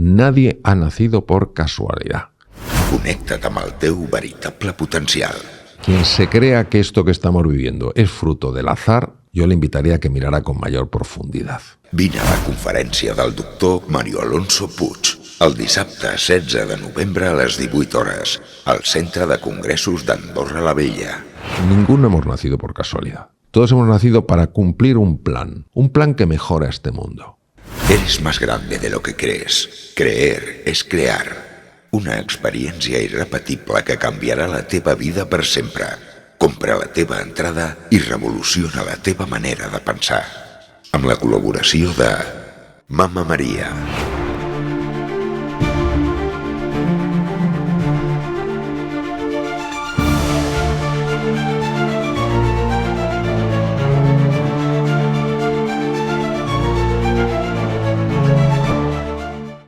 Nadie ha nacido por casualidad. Connecta't amb el teu veritable potencial. Quien se crea que esto que estamos viviendo es fruto del azar, yo le invitaría a que mirara con mayor profundidad. Vine a la conferència del doctor Mario Alonso Puig, el dissabte 16 de novembre a les 18 hores, al Centre de Congressos d'Andorra la Vella. Ninguno hemos nacido por casualidad. Todos hemos nacido para cumplir un plan que mejora este mundo. Eres más grande de lo que crees. Creer és crear. Una experiència irrepetible que canviarà la teva vida per sempre. Compra la teva entrada i revoluciona la teva manera de pensar. Amb la col·laboració de Mama Maria.